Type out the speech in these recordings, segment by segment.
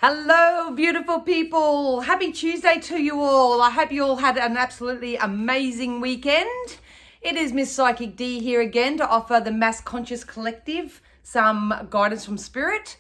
Hello, beautiful people. Happy Tuesday to you all. I hope you all had an absolutely amazing weekend. It is Miss Psychic D here again to offer the Mass Conscious Collective some guidance from Spirit.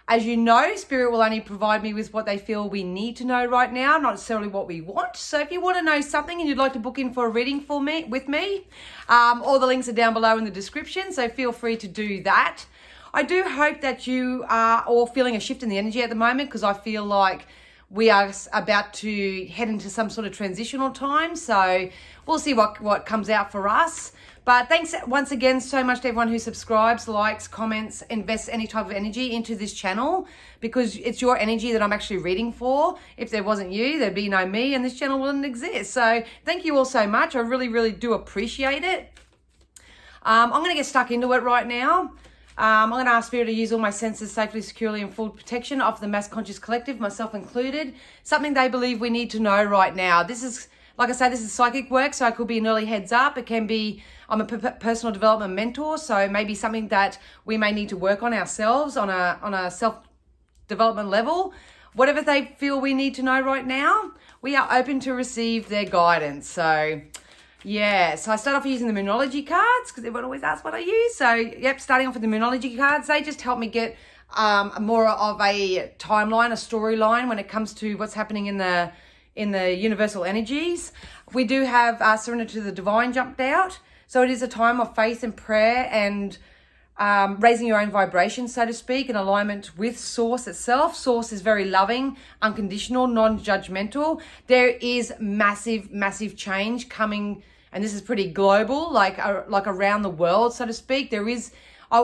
As you know, Spirit will only provide me with what they feel we need to know right now, not necessarily what we want. So if you want to know something and you'd like to book in for a reading with me, all the links are down below in the description, so feel free to do that. I do hope that you are all feeling a shift in the energy at the moment, because I feel like we are about to head into some sort of transitional time. So we'll see what comes out for us. But thanks once again so much to everyone who subscribes, likes, comments, invests any type of energy into this channel, because it's your energy that I'm actually reading for. If there wasn't you, there'd be no me and this channel wouldn't exist. So thank you all so much. I really, really do appreciate it. I'm going to get stuck into it right now. I'm going to ask Spirit to use all my senses safely, securely, and full protection of the Mass Conscious Collective, myself included. Something they believe we need to know right now. This is, like I say, this is psychic work, so it could be an early heads up. It can be, I'm a personal development mentor, so maybe something that we may need to work on ourselves on a self-development level. Whatever they feel we need to know right now, we are open to receive their guidance. So yeah, so I start off using the Monology cards, because everyone always asks what I use. So, yep, starting off with the Monology cards, they just help me get more of a timeline, a storyline when it comes to what's happening in the universal energies. We do have Surrender to the Divine jumped out. So it is a time of faith and prayer and raising your own vibration, so to speak, in alignment with Source itself. Source is very loving, unconditional, non-judgmental. There is massive, massive change coming, and this is pretty global, like around the world, so to speak. There is, we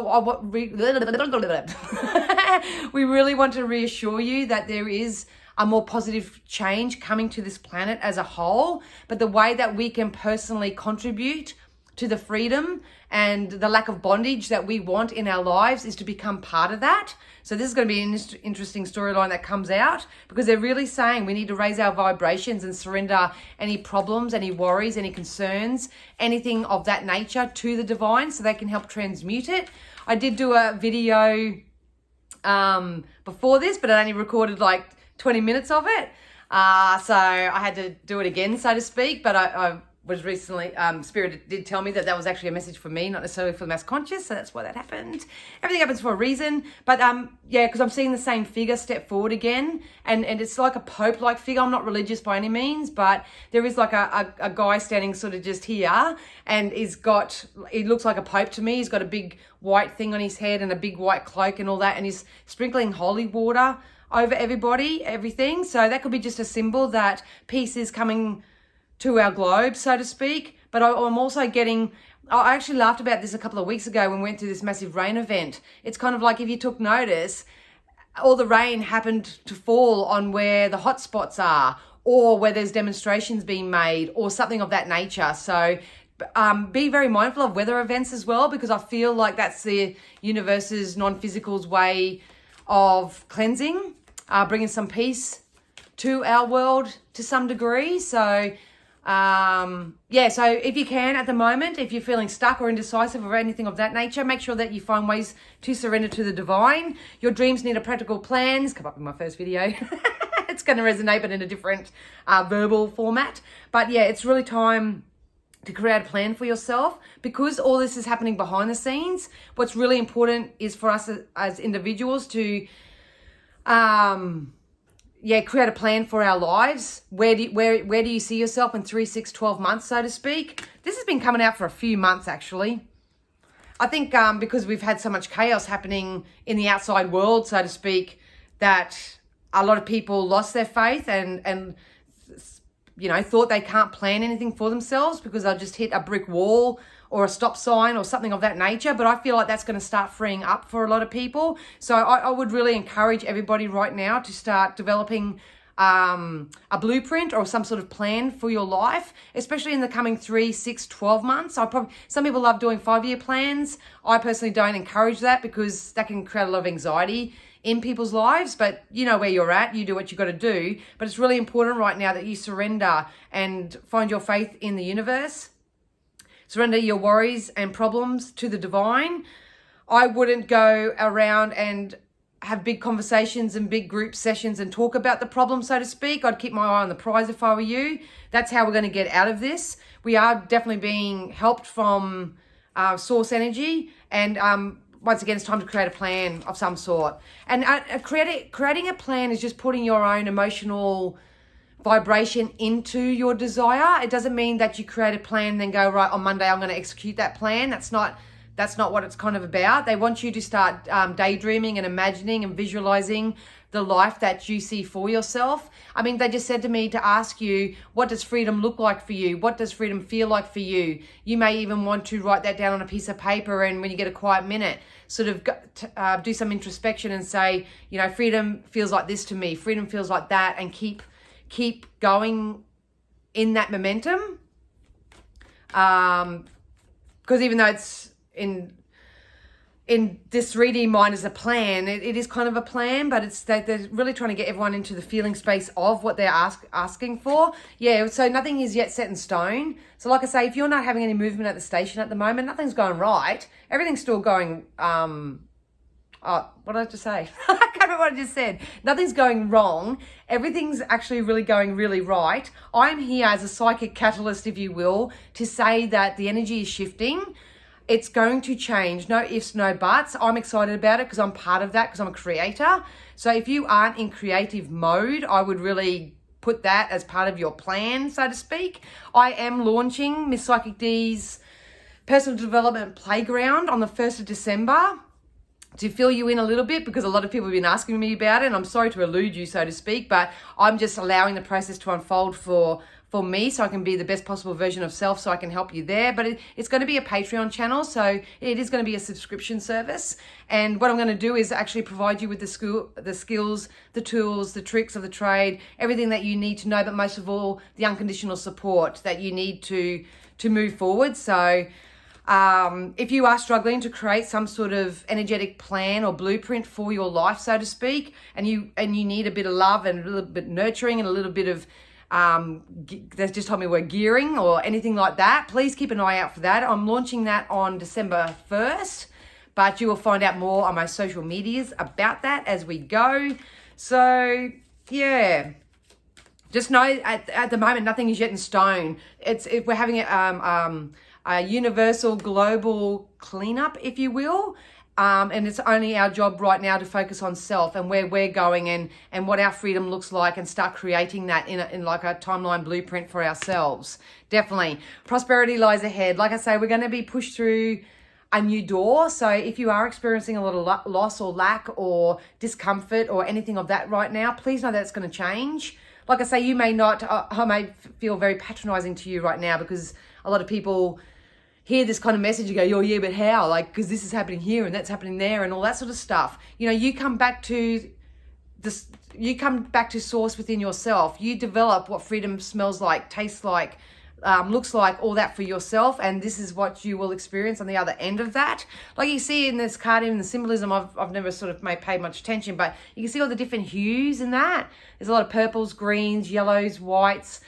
really want to reassure you that there is a more positive change coming to this planet as a whole, but the way that we can personally contribute to the freedom and the lack of bondage that we want in our lives is to become part of that. So this is going to be an interesting storyline that comes out, because they're really saying we need to raise our vibrations and surrender any problems, any worries, any concerns, anything of that nature to the divine, so they can help transmute it. I did do a video before this, but I only recorded like 20 minutes of it. So I had to do it again, so to speak, but I was recently, Spirit did tell me that was actually a message for me, not necessarily for the Mass Conscious, so that's why that happened. Everything happens for a reason, but yeah, because I'm seeing the same figure step forward again, and it's like a Pope-like figure. I'm not religious by any means, but there is like a guy standing sort of just here, and he looks like a Pope to me. He's got a big white thing on his head and a big white cloak and all that, and he's sprinkling holy water over everything. So that could be just a symbol that peace is coming to our globe, so to speak. But I'm also getting, I actually laughed about this a couple of weeks ago when we went to this massive rain event. It's kind of like, if you took notice, all the rain happened to fall on where the hot spots are, or where there's demonstrations being made, or something of that nature. So be very mindful of weather events as well, because I feel like that's the universe's non-physical's way of cleansing, bringing some peace to our world to some degree. So yeah, so if you can at the moment, if you're feeling stuck or indecisive or anything of that nature, make sure that you find ways to surrender to the divine. Your dreams need a practical plan. It's come up in my first video. It's going to resonate, but in a different verbal format. But yeah, it's really time to create a plan for yourself, because all this is happening behind the scenes. What's really important is for us as individuals to create a plan for our lives. Where do you see yourself in 3, 6, 12 months, so to speak? This has been coming out for a few months, actually. I think because we've had so much chaos happening in the outside world, so to speak, that a lot of people lost their faith and thought they can't plan anything for themselves because they'll just hit a brick wall or a stop sign or something of that nature. But I feel like that's going to start freeing up for a lot of people. So I would really encourage everybody right now to start developing a blueprint or some sort of plan for your life, especially in the coming 3, 6, 12 months. Some people love doing 5-year plans. I personally don't encourage that, because that can create a lot of anxiety in people's lives. But you know where you're at, you do what you got to do. But it's really important right now that you surrender and find your faith in the universe. Surrender your worries and problems to the divine. I wouldn't go around and have big conversations and big group sessions and talk about the problem, so to speak. I'd keep my eye on the prize if I were you. That's how we're going to get out of this. We are definitely being helped from source energy, and once again, it's time to create a plan of some sort. And creating a plan is just putting your own emotional vibration into your desire. It doesn't mean that you create a plan and then go, right, on Monday I'm going to execute that plan. That's not what it's kind of about. They want you to start daydreaming and imagining and visualizing the life that you see for yourself. I mean, they just said to me to ask you, what does freedom look like for you? What does freedom feel like for you? You may even want to write that down on a piece of paper, and when you get a quiet minute, sort of do some introspection and say, you know, freedom feels like this to me. Freedom feels like that, and keep going in that momentum. Because even though it's in this 3D mind as a plan, it is kind of a plan, but it's that they're really trying to get everyone into the feeling space of what they're asking for. Yeah, so nothing is yet set in stone. So like I say, if you're not having any movement at the station at the moment, nothing's going right. Everything's still going, what did I just say? I can't remember what I just said. Nothing's going wrong. Everything's actually really going really right. I'm here as a psychic catalyst, if you will, to say that the energy is shifting. It's going to change. No ifs, no buts. I'm excited about it because I'm part of that, because I'm a creator. So if you aren't in creative mode, I would really put that as part of your plan, so to speak. I am launching Miss Psychic D's Personal Development Playground on the 1st of December. To fill you in a little bit, because a lot of people have been asking me about it, and I'm sorry to elude you, so to speak, but I'm just allowing the process to unfold for me, so I can be the best possible version of self, so I can help you there. But it's going to be a Patreon channel, so it is going to be a subscription service. And what I'm going to do is actually provide you with the skills, the tools, the tricks of the trade, everything that you need to know, but most of all, the unconditional support that you need to move forward. So if you are struggling to create some sort of energetic plan or blueprint for your life, so to speak, and you need a bit of love and a little bit nurturing and a little bit of they just told me we're gearing or anything like that, please keep an eye out for that. I'm launching that on December 1st, but you will find out more on my social medias about that as we go. So yeah, just know at the moment nothing is yet in stone. We're having a universal global cleanup, if you will. And it's only our job right now to focus on self and where we're going and what our freedom looks like, and start creating that in like a timeline blueprint for ourselves. Definitely. Prosperity lies ahead. Like I say, we're going to be pushed through a new door. So if you are experiencing a lot of loss or lack or discomfort or anything of that right now, please know that it's going to change. Like I say, you may not, I may feel very patronizing to you right now, because a lot of people hear this kind of message and go, oh yeah, but how? Like, because this is happening here and that's happening there and all that sort of stuff. You know, you come back to this, you come back to source within yourself. You develop what freedom smells like, tastes like, looks like, all that for yourself, and this is what you will experience on the other end of that. Like you see in this card, in the symbolism, I've never sort of paid much attention, but you can see all the different hues in that. There's a lot of purples, greens, yellows, whites,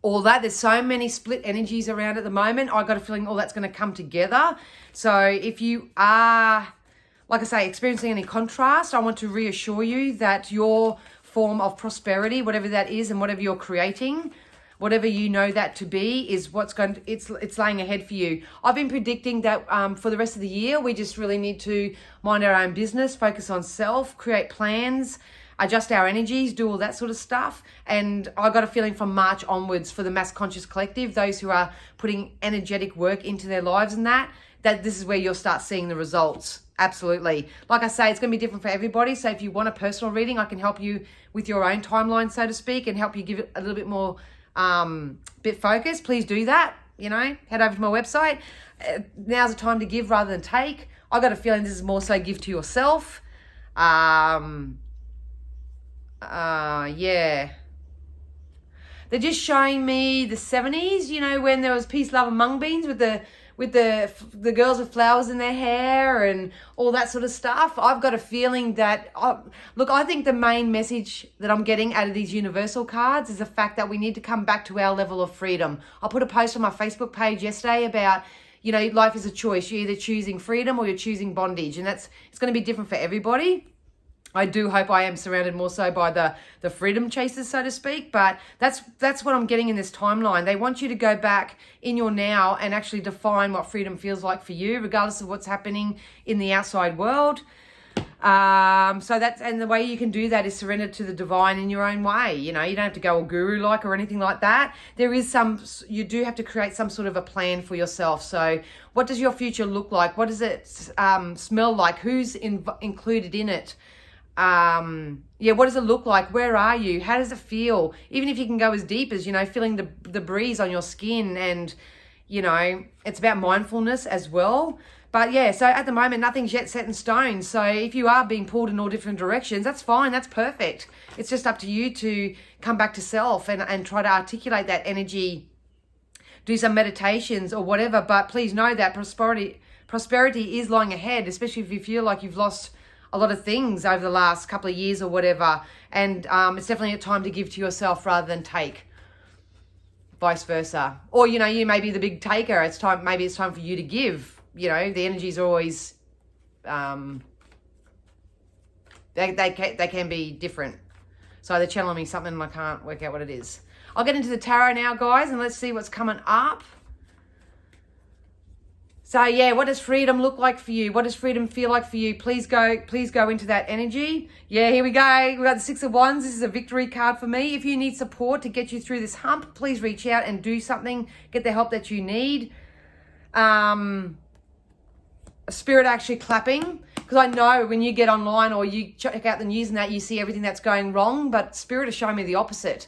all that. There's so many split energies around at the moment. I got a feeling all that's going to come together. So if you are, like I say, experiencing any contrast, I want to reassure you that your form of prosperity, whatever that is and whatever you're creating, whatever you know that to be, is what's going to, it's laying ahead for you. I've been predicting that for the rest of the year, we just really need to mind our own business, focus on self, create plans, adjust our energies, do all that sort of stuff. And I got a feeling from March onwards for the Mass Conscious Collective, those who are putting energetic work into their lives and that this is where you'll start seeing the results. Absolutely. Like I say, it's going to be different for everybody. So if you want a personal reading, I can help you with your own timeline, so to speak, and help you give it a little bit more bit focused. Please do that. You know, head over to my website. Now's the time to give rather than take. I got a feeling this is more so give to yourself. Yeah. They're just showing me the 70s, you know, when there was peace, love and mung beans with the girls with flowers in their hair and all that sort of stuff. I've got a feeling that, look, I think the main message that I'm getting out of these universal cards is the fact that we need to come back to our level of freedom. I put a post on my Facebook page yesterday about, you know, life is a choice. You're either choosing freedom or you're choosing bondage, and it's going to be different for everybody. I do hope I am surrounded more so by the freedom chasers, so to speak, but that's what I'm getting in this timeline. They want you to go back in your now and actually define what freedom feels like for you, regardless of what's happening in the outside world. And the way you can do that is surrender to the divine in your own way. You know, you don't have to go all guru-like or anything like that. You do have to create some sort of a plan for yourself. So what does your future look like? What does it smell like? Who's included in it? What does it look like? Where are you? How does it feel? Even if you can go as deep as, you know, feeling the breeze on your skin, and, you know, it's about mindfulness as well. But yeah, so at the moment, nothing's yet set in stone. So if you are being pulled in all different directions, that's fine. That's perfect. It's just up to you to come back to self and try to articulate that energy, do some meditations or whatever. But please know that prosperity is lying ahead, especially if you feel like you've lost a lot of things over the last couple of years or whatever. And it's definitely a time to give to yourself rather than take, vice versa. Or, you know, you may be the big taker. Maybe it's time for you to give. You know, the energies are always, they can be different. So they're channeling me something and I can't work out what it is. I'll get into the tarot now, guys, and let's see what's coming up. So yeah, what does freedom look like for you? What does freedom feel like for you? Please go into that energy. Yeah, here we go. We've got the Six of Wands. This is a victory card for me. If you need support to get you through this hump, please reach out and do something. Get the help that you need. Spirit actually clapping, because I know when you get online or you check out the news and that, you see everything that's going wrong, but Spirit is showing me the opposite.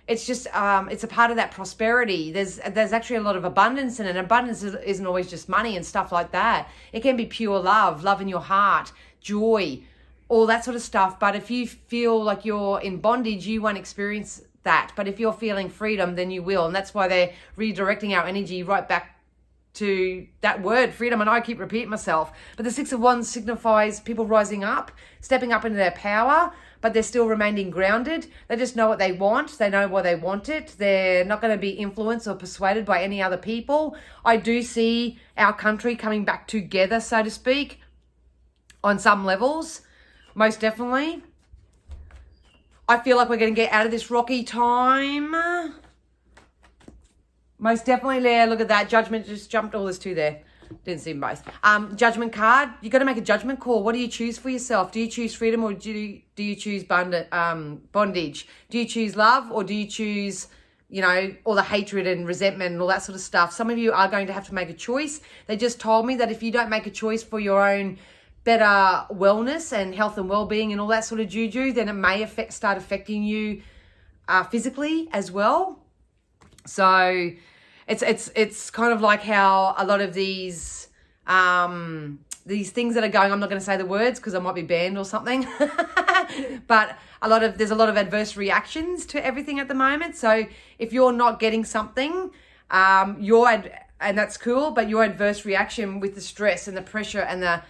It's just it's a part of that prosperity. There's actually a lot of abundance in it. Abundance isn't always just money and stuff like that. It can be pure love in your heart, joy, all that sort of stuff. But if you feel like you're in bondage, you won't experience that. But if you're feeling freedom, then you will. And that's why they're redirecting our energy right back to that word, freedom. And I keep repeating myself, but the Six of Wands signifies people rising up, stepping up into their power, but they're still remaining grounded. They just know what they want. They know why they want it. They're not going to be influenced or persuaded by any other people. I do see our country coming back together, so to speak, on some levels, most definitely. I feel like we're going to get out of this rocky time. Most definitely. Yeah, look at that. Judgment just jumped all this two there. Didn't see them both. Judgment card. You got to make a judgment call. What do you choose for yourself? Do you choose freedom or do you choose bondage? Do you choose love or do you choose, you know, all the hatred and resentment and all that sort of stuff? Some of you are going to have to make a choice. They just told me that if you don't make a choice for your own better wellness and health and well-being and all that sort of juju, then it may start affecting you physically as well. So it's kind of like how a lot of these things that are going, I'm not going to say the words because I might be banned or something, but there's a lot of adverse reactions to everything at the moment. So if you're not getting something, and that's cool, but your adverse reaction with the stress and the pressure and the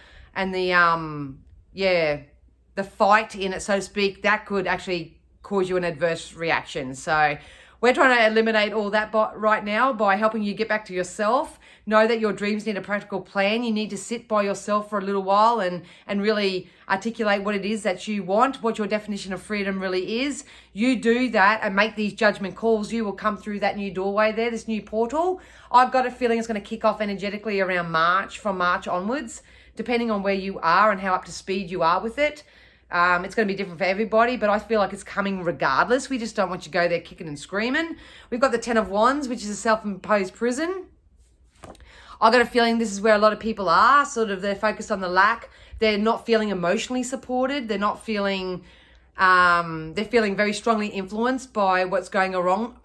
fight in it, so to speak, that could actually cause you an adverse reaction. So we're trying to eliminate all that right now by helping you get back to yourself. Know that your dreams need a practical plan. You need to sit by yourself for a little while and really articulate what it is that you want, what your definition of freedom really is. You do that and make these judgment calls. You will come through that new doorway there, this new portal. I've got a feeling it's going to kick off energetically around March, from March onwards, depending on where you are and how up to speed you are with it. It's going to be different for everybody, but I feel like it's coming regardless. We just don't want you to go there kicking and screaming. We've got the Ten of Wands, which is a self-imposed prison. I got a feeling this is where a lot of people are. Sort of they're focused on the lack. They're not feeling emotionally supported. They're not feeling, they're feeling very strongly influenced by what's going around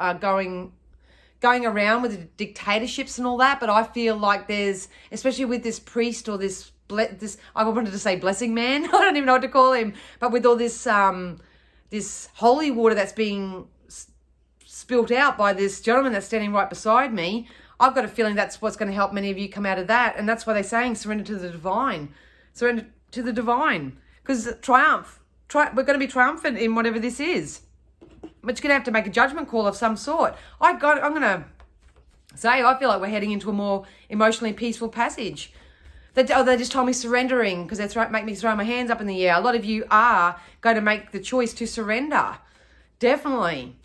with the dictatorships and all that. But I feel like there's, especially with this priest or this I wanted to say blessing man. I don't even know what to call him. But with all this this holy water that's being spilt out by this gentleman that's standing right beside me, I've got a feeling that's what's going to help many of you come out of that. And that's why they're saying surrender to the divine. Surrender to the divine. Because we're going to be triumphant in whatever this is. But you're going to have to make a judgment call of some sort. I'm going to So I feel like we're heading into a more emotionally peaceful passage. They just told me surrendering because they make me throw my hands up in the air. A lot of you are going to make the choice to surrender. Definitely.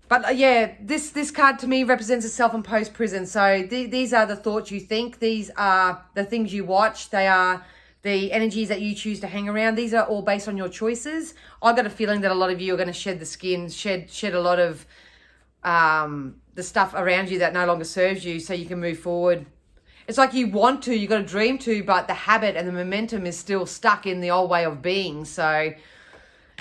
But yeah, this card to me represents a self-imposed prison. So these are the thoughts you think. These are the things you watch. They are the energies that you choose to hang around. These are all based on your choices. I've got a feeling that a lot of you are going to shed the skin, shed a lot of the stuff around you that no longer serves you so you can move forward. It's like you want to, you got a dream to, but the habit and the momentum is still stuck in the old way of being. So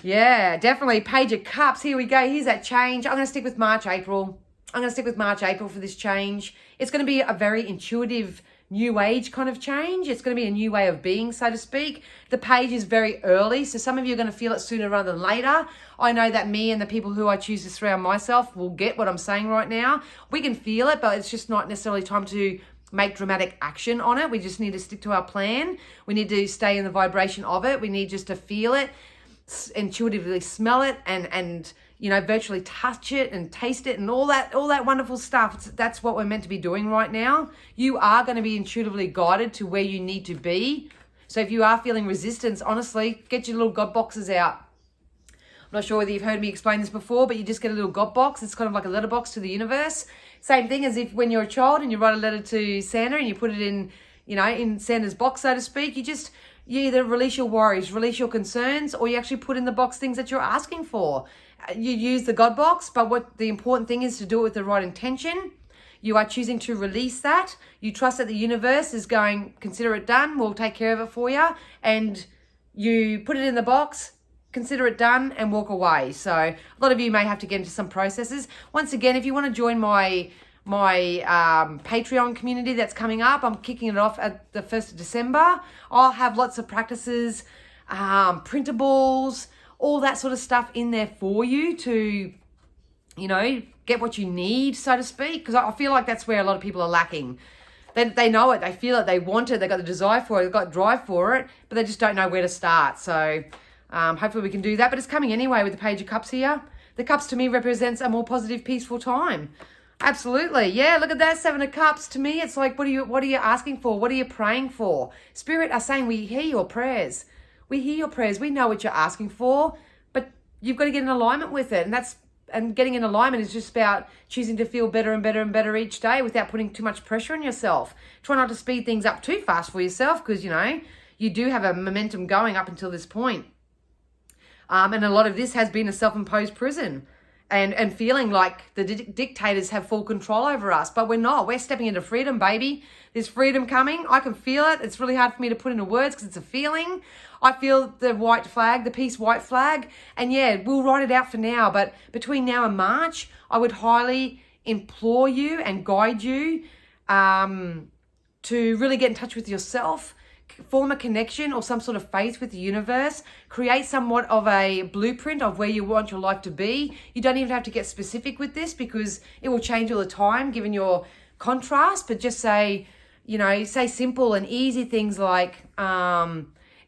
yeah, definitely. Page of Cups. Here we go. Here's that change. I'm going to stick with March, April. I'm going to stick with March, April for this change. It's going to be a very intuitive, new age kind of change. It's going to be a new way of being, so to speak. The page is very early, so some of you are going to feel it sooner rather than later. I know that me and the people who I choose to surround myself will get what I'm saying right now. We can feel it, but it's just not necessarily time to make dramatic action on it. We just need to stick to our plan. We need to stay in the vibration of it. We need just to feel it, intuitively smell it, and you know, virtually touch it and taste it and all that wonderful stuff. That's what we're meant to be doing right now. You are going to be intuitively guided to where you need to be. So if you are feeling resistance, honestly, get your little God boxes out. I'm not sure whether you've heard me explain this before, but you just get a little God box. It's kind of like a letterbox to the universe. Same thing as if when you're a child and you write a letter to Santa and you put it in, you know, in Santa's box, so to speak. You either release your worries, release your concerns, or you actually put in the box things that you're asking for. You use the God box, but what the important thing is to do it with the right intention. You are choosing to release that. You trust that the universe is going, consider it done, we'll take care of it for you. And you put it in the box, consider it done, and walk away. So a lot of you may have to get into some processes. Once again, if you want to join my Patreon community that's coming up, I'm kicking it off at the 1st of December. I'll have lots of practices, printables, all that sort of stuff in there for you to, you know, get what you need, so to speak. Because I feel like that's where a lot of people are lacking. They know it, they feel it, they want it, they've got the desire for it, they've got drive for it, but they just don't know where to start. So hopefully we can do that. But it's coming anyway with the Page of Cups here. The Cups to me represents a more positive, peaceful time. Absolutely. Yeah, look at that, 7 of Cups. To me, it's like, what are you asking for? What are you praying for? Spirit are saying, we hear your prayers. We hear your prayers. We know what you're asking for, but you've got to get in alignment with it. And getting in alignment is just about choosing to feel better and better and better each day without putting too much pressure on yourself. Try not to speed things up too fast for yourself because, you know, you do have a momentum going up until this point. And a lot of this has been a self-imposed prison. And feeling like the dictators have full control over us. But we're not. We're stepping into freedom, baby. There's freedom coming. I can feel it. It's really hard for me to put into words because it's a feeling. I feel the white flag, the peace white flag. And yeah, we'll write it out for now. But between now and March, I would highly implore you and guide you to really get in touch with yourself, form a connection or some sort of faith with the universe, create somewhat of a blueprint of where you want your life to be. You don't even have to get specific with this because it will change all the time given your contrast, but just say, you know, say simple and easy things like,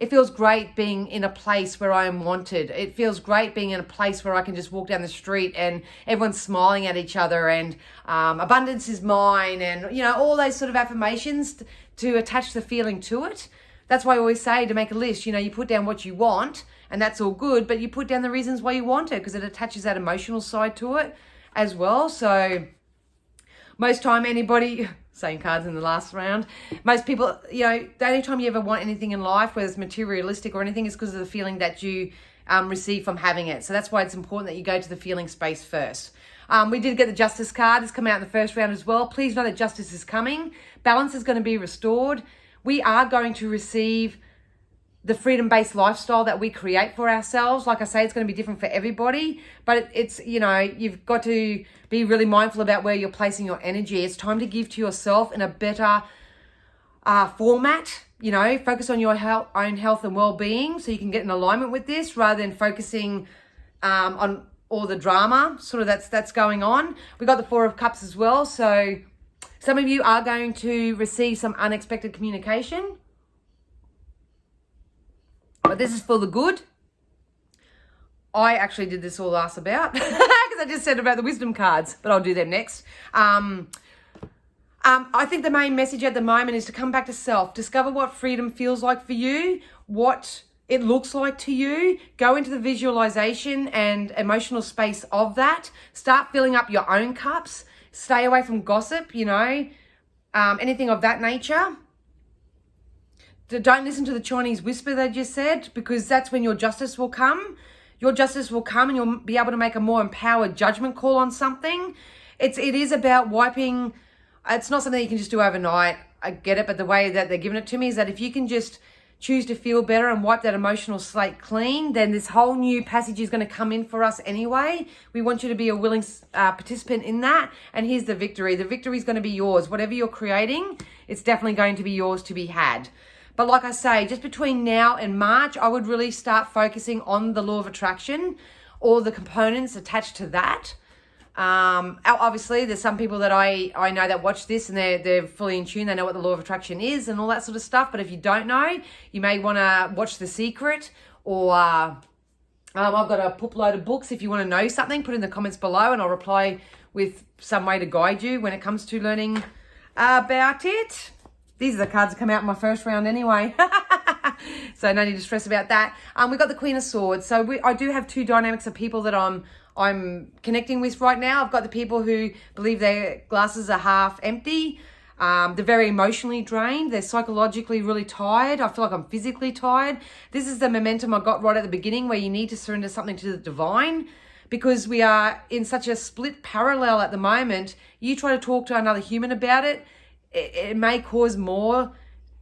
it feels great being in a place where I am wanted. It feels great being in a place where I can just walk down the street and everyone's smiling at each other and abundance is mine, and, you know, all those sort of affirmations to attach the feeling to it. That's why I always say to make a list. You know, you put down what you want and that's all good, but you put down the reasons why you want it because it attaches that emotional side to it as well. So most time anybody, same cards in the last round, most people, you know, the only time you ever want anything in life, whether it's materialistic or anything, is because of the feeling that you receive from having it. So that's why it's important that you go to the feeling space first. We did get the Justice card. It's come out in the first round as well. Please know that justice is coming. Balance is going to be restored. We are going to receive the freedom-based lifestyle that we create for ourselves. Like I say, it's going to be different for everybody, but it's, you know, you've got to be really mindful about where you're placing your energy. It's time to give to yourself in a better format. You know, focus on your own health and well-being so you can get in alignment with this rather than focusing on all the drama sort of that's going on. We got the 4 of Cups as well. So some of you are going to receive some unexpected communication, but this is for the good. I actually did this all ass about because because I just said about the wisdom cards, but I'll do them next. I think the main message at the moment is to come back to self, discover what freedom feels like for you, what it looks like to you, go into the visualization and emotional space of that, start filling up your own cups, stay away from gossip, anything of that nature. Don't listen to the Chinese whisper they just said, because that's when your justice will come. Your justice will come and you'll be able to make a more empowered judgment call on something. It is about wiping. It's not something you can just do overnight. I get it, but the way that they're giving it to me is that if you can just choose to feel better and wipe that emotional slate clean, then this whole new passage is going to come in for us anyway. We want you to be a willing participant in that. And here's the victory. The victory is going to be yours. Whatever you're creating, it's definitely going to be yours to be had. But like I say, just between now and March, I would really start focusing on the law of attraction, all the components attached to that. Obviously, there's some people that I know that watch this and they're fully in tune. They know what the law of attraction is and all that sort of stuff. But if you don't know, you may want to watch The Secret, or I've got a poop load of books. If you want to know something, put in the comments below and I'll reply with some way to guide you when it comes to learning about it. These are the cards that come out in my first round anyway. So no need to stress about that. We've got the Queen of Swords. So I do have two dynamics of people that I'm connecting with right now. I've got the people who believe their glasses are half empty. They're very emotionally drained. They're psychologically really tired. I feel like I'm physically tired. This is the momentum I got right at the beginning, where you need to surrender something to the divine, because we are in such a split parallel at the moment. You try to talk to another human about it, it may cause more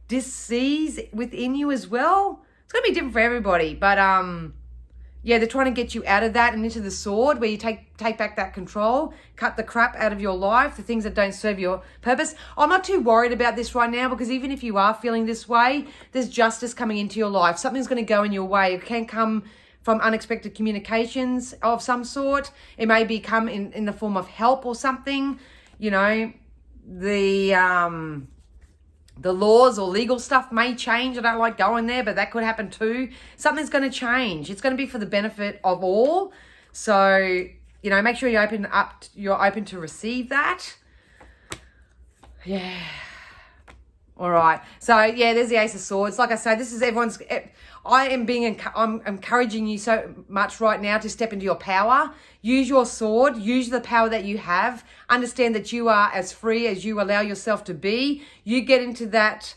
dis-ease within you as well. It's going to be different for everybody, but yeah, they're trying to get you out of that and into the sword, where you take back that control, cut the crap out of your life, the things that don't serve your purpose. I'm not too worried about this right now, because even if you are feeling this way, there's justice coming into your life. Something's going to go in your way. It can come from unexpected communications of some sort. It may come in the form of help or something, the laws or legal stuff may change. I don't like going there, but that could happen too. Something's going to change. It's going to be for the benefit of all. So, make sure you're open to receive that. Yeah. All right. So, yeah, there's the Ace of Swords. Like I say, this is I'm encouraging you so much right now to step into your power. Use your sword. Use the power that you have. Understand that you are as free as you allow yourself to be. You get into that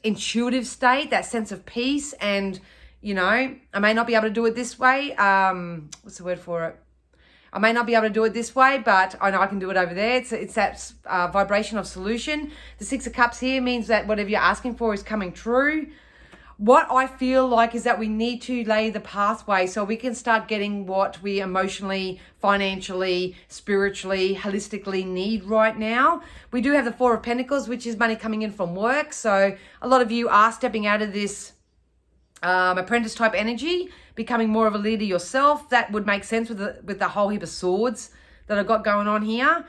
intuitive state, that sense of peace. And, I may not be able to do it this way. What's the word for it? I may not be able to do it this way, but I know I can do it over there. It's that vibration of solution. The Six of Cups here means that whatever you're asking for is coming true. What I feel like is that we need to lay the pathway so we can start getting what we emotionally, financially, spiritually, holistically need right now. We do have the Four of Pentacles, which is money coming in from work. So a lot of you are stepping out of this apprentice type energy, becoming more of a leader yourself. That would make sense with the whole heap of swords that I've got going on here.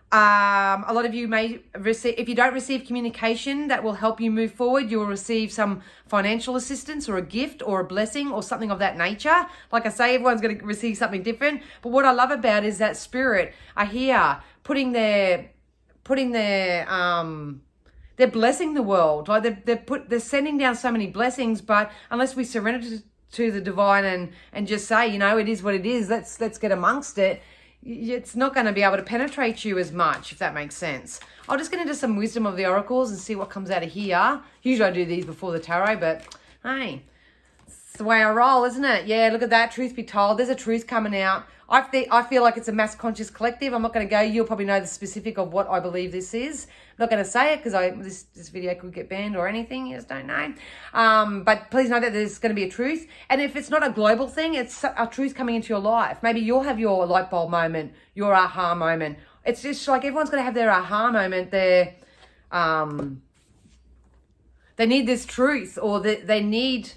A lot of you may receive, if you don't receive communication that will help you move forward, you will receive some financial assistance or a gift or a blessing or something of that nature. Like I say, everyone's going to receive something different. But what I love about is that spirit are here they're blessing the world. Like they're sending down so many blessings, but unless we surrender to the divine and just say, it is what it is, let's get amongst it, it's not going to be able to penetrate you as much, if that makes sense. I'll just get into some wisdom of the oracles and see what comes out of here. Usually I do these before the tarot, but hey, it's the way I roll, isn't it? Yeah, look at that. Truth be told, there's a truth coming out. I feel like it's a mass conscious collective. I'm not going to go. You'll probably know the specific of what I believe this is. I'm not going to say it because this video could get banned or anything. You just don't know. But please know that there's going to be a truth. And if it's not a global thing, it's a truth coming into your life. Maybe you'll have your light bulb moment, your aha moment. It's just like everyone's going to have their aha moment. They need this truth, or they need...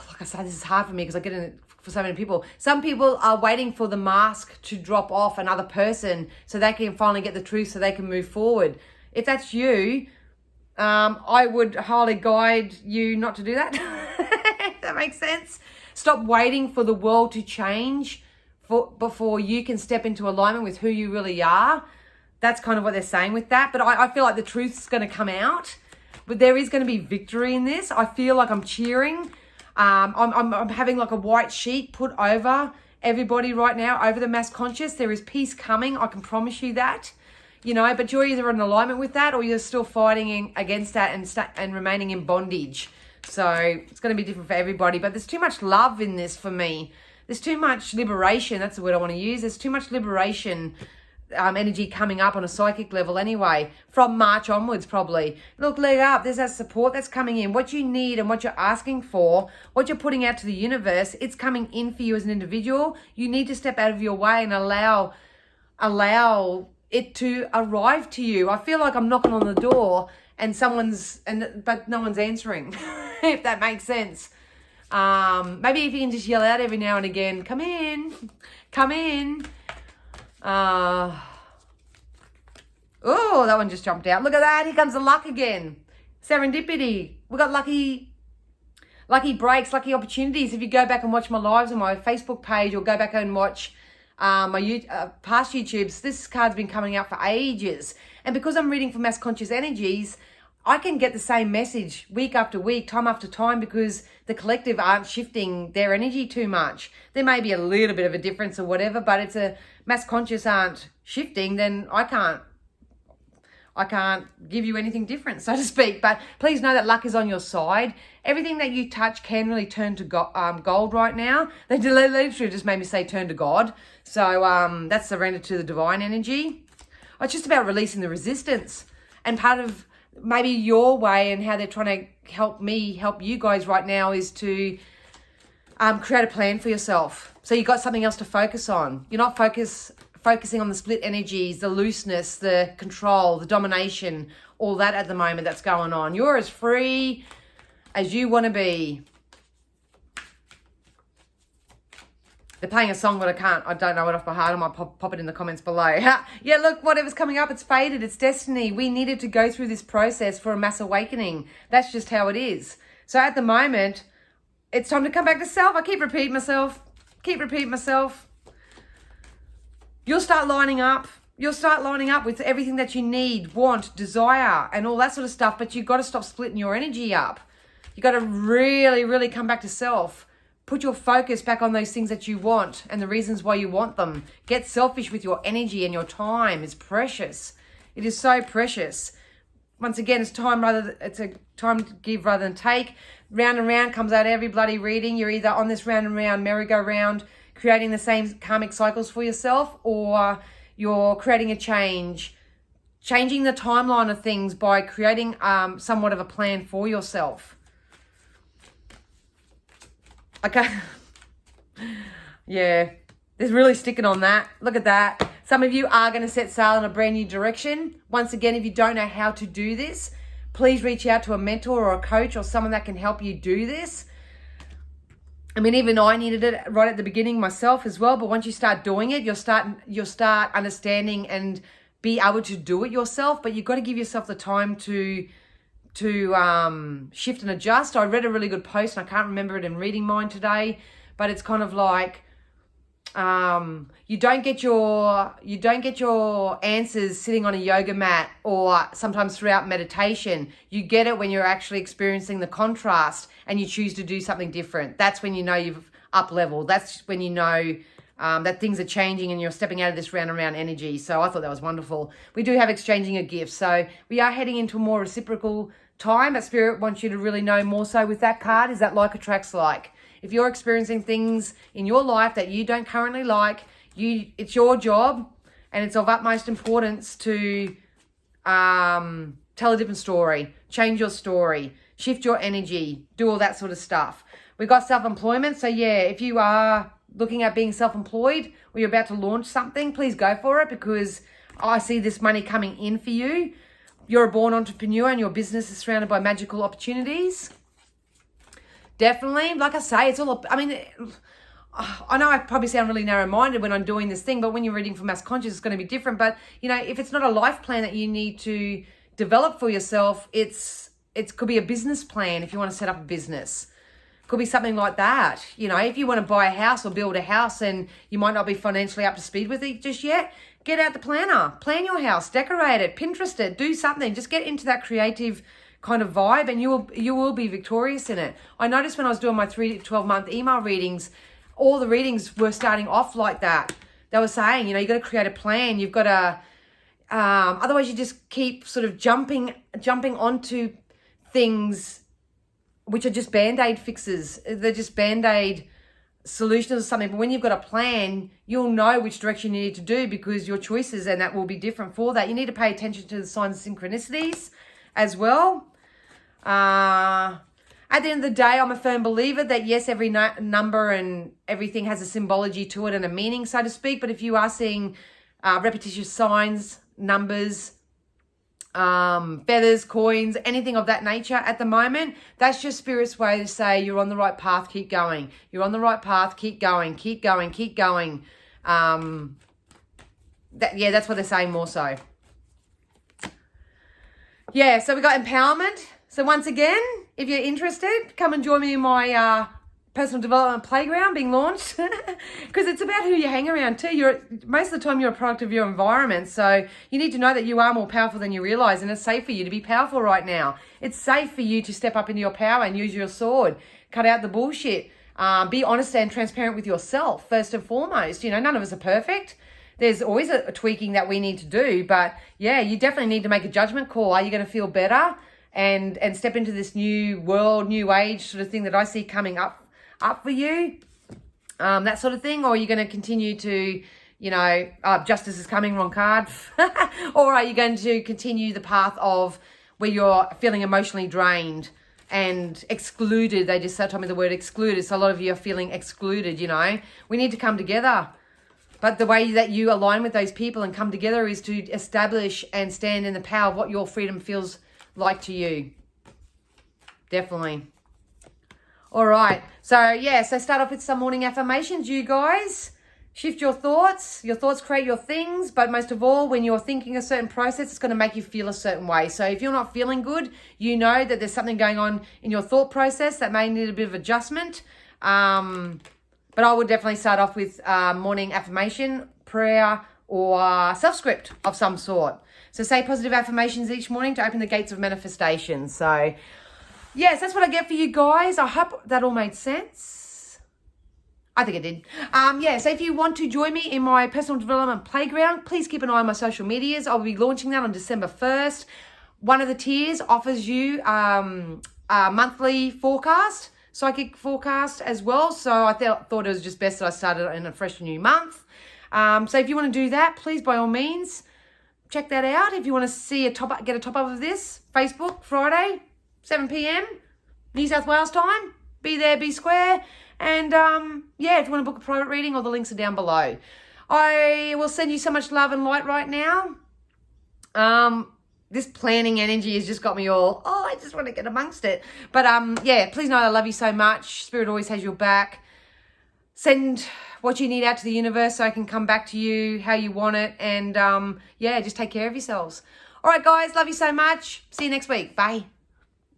Like I say, this is hard for me because I get in it for so many people. Some people are waiting for the mask to drop off another person so they can finally get the truth so they can move forward. If that's you, I would highly guide you not to do that. That makes sense. Stop waiting for the world to change before you can step into alignment with who you really are. That's kind of what they're saying with that. But I feel like the truth's going to come out. But there is going to be victory in this. I feel like I'm cheering. I'm having like a white sheet put over everybody right now, over the mass conscious. There is peace coming. I can promise you that. But you're either in alignment with that or you're still fighting against that and remaining in bondage. So it's going to be different for everybody. But there's too much love in this for me. There's too much liberation. That's the word I want to use. There's too much liberation energy coming up on a psychic level anyway, from March onwards probably. Look, leg up. There's that support that's coming in. What you need and what you're asking for, what you're putting out to the universe, it's coming in for you as an individual. You need to step out of your way and allow it to arrive to you. I feel like I'm knocking on the door and but no one's answering, if that makes sense. Maybe if you can just yell out every now and again, come in. Oh, that one just jumped out. Look at that. Here comes the luck again. Serendipity. We got lucky breaks, lucky opportunities. If you go back and watch my lives on my Facebook page or go back and watch my past YouTubes, this card's been coming out for ages. And because I'm reading for mass conscious energies, I can get the same message week after week, time after time, because the collective aren't shifting their energy too much. There may be a little bit of a difference or whatever, but it's a mass conscious aren't shifting, then I can't give you anything different, so to speak. But please know that luck is on your side. Everything that you touch can really turn to gold right now. They literally just made me say turn to God. So that's surrender to the divine energy. It's just about releasing the resistance. And part of maybe your way and how they're trying to help you guys right now is to create a plan for yourself. So you've got something else to focus on. You're not focusing on the split energies, the looseness, the control, the domination, all that at the moment that's going on. You're as free as you want to be. They're playing a song, but I don't know it off by heart. I might pop it in the comments below. Yeah, look, whatever's coming up, it's fated. It's destiny. We needed to go through this process for a mass awakening. That's just how it is. So at the moment, it's time to come back to self. I keep repeating myself. You'll start lining up. You'll start lining up with everything that you need, want, desire, and all that sort of stuff. But you've got to stop splitting your energy up. You've got to really, really come back to self. Put your focus back on those things that you want and the reasons why you want them. Get selfish with your energy and your time. It's precious. It is so precious. Once again, it's a time to give rather than take. Round and round comes out every bloody reading. You're either on this round and round merry-go-round, creating the same karmic cycles for yourself, or you're creating a change, changing the timeline of things by creating somewhat of a plan for yourself. Okay. Yeah. There's really sticking on that. Look at that. Some of you are going to set sail in a brand new direction. Once again, if you don't know how to do this, please reach out to a mentor or a coach or someone that can help you do this. I mean, even I needed it right at the beginning myself as well. But once you start doing it, you'll start understanding and be able to do it yourself. But you've got to give yourself the time to shift and adjust. I read a really good post, and I can't remember it in reading mine today, but it's kind of like you don't get your answers sitting on a yoga mat or sometimes throughout meditation. You get it when you're actually experiencing the contrast and you choose to do something different. That's when you know you've up leveled. That's when you know that things are changing and you're stepping out of this round and round energy. So I thought that was wonderful. We do have exchanging a gift. So we are heading into a more reciprocal time. But Spirit wants you to really know more so with that card is that like attracts like. If you're experiencing things in your life that you don't currently like, it's your job and it's of utmost importance to tell a different story, change your story, shift your energy, do all that sort of stuff. We've got self-employment. So yeah, if you are looking at being self-employed or you're about to launch something, please go for it because I see this money coming in for you. You're a born entrepreneur and your business is surrounded by magical opportunities. Definitely. Like I say, it's all, I mean, I know I probably sound really narrow-minded when I'm doing this thing, but when you're reading for mass conscious, it's going to be different. But, you know, if it's not a life plan that you need to develop for yourself, it could be a business plan if you want to set up a business. Could be something like that. You know, if you want to buy a house or build a house and you might not be financially up to speed with it just yet, get out the planner, plan your house, decorate it, Pinterest it, do something. Just get into that creative kind of vibe and you will be victorious in it. I noticed when I was doing my 3 to 12 month email readings, all the readings were starting off like that. They were saying, you know, you got to create a plan. You've got to, otherwise you just keep sort of jumping onto things which are just Band-Aid fixes. They're just Band-Aid solutions or something. But when you've got a plan, you'll know which direction you need to do because your choices and that will be different for that. You need to pay attention to the signs and synchronicities as well. At the end of the day, I'm a firm believer that yes, every number and everything has a symbology to it and a meaning, so to speak. But if you are seeing repetitious signs, numbers, feathers, coins, anything of that nature at the moment, that's just Spirit's way to say you're on the right path, keep going. You're on the right path, keep going, keep going, keep going. That's what they're saying more so. Yeah, so we got empowerment. So once again, if you're interested, come and join me in my personal development playground being launched because it's about who you hang around too. Most of the time you're a product of your environment, so you need to know that you are more powerful than you realize, and it's safe for you to be powerful right now. It's safe for you to step up into your power and use your sword, cut out the bullshit, be honest and transparent with yourself first and foremost. You know, none of us are perfect. There's always a tweaking that we need to do, but yeah, you definitely need to make a judgment call. Are you going to feel better and step into this new world, new age sort of thing that I see coming up for you, that sort of thing? Or are you going to continue to, you know, justice is coming, wrong card, or are you going to continue the path of where you're feeling emotionally drained and excluded? They just told me the word excluded, so a lot of you are feeling excluded. You know, we need to come together. But the way that you align with those people and come together is to establish and stand in the power of what your freedom feels like to you. Definitely. All right. So, so start off with some morning affirmations, you guys. Shift your thoughts. Your thoughts create your things. But most of all, when you're thinking a certain process, it's going to make you feel a certain way. So if you're not feeling good, you know that there's something going on in your thought process that may need a bit of adjustment. But I would definitely start off with morning affirmation, prayer, or self-script of some sort. So say positive affirmations each morning to open the gates of manifestation. So yes, that's what I get for you guys. I hope that all made sense. I think it did. So if you want to join me in my personal development playground, please keep an eye on my social medias. I'll be launching that on December 1st. One of the tiers offers you a monthly forecast, psychic forecast as well. So I thought it was just best that I started in a fresh new month. So if you want to do that, please, by all means, check that out. If you want to see get a top up of this, Facebook, Friday, 7 p.m, New South Wales time. Be there, be square. And if you want to book a private reading, all the links are down below. I will send you so much love and light right now. This planning energy has just got me all, I just want to get amongst it. But please know I love you so much. Spirit always has your back. Send what you need out to the universe so I can come back to you how you want it. And just take care of yourselves. All right, guys, love you so much. See you next week. Bye.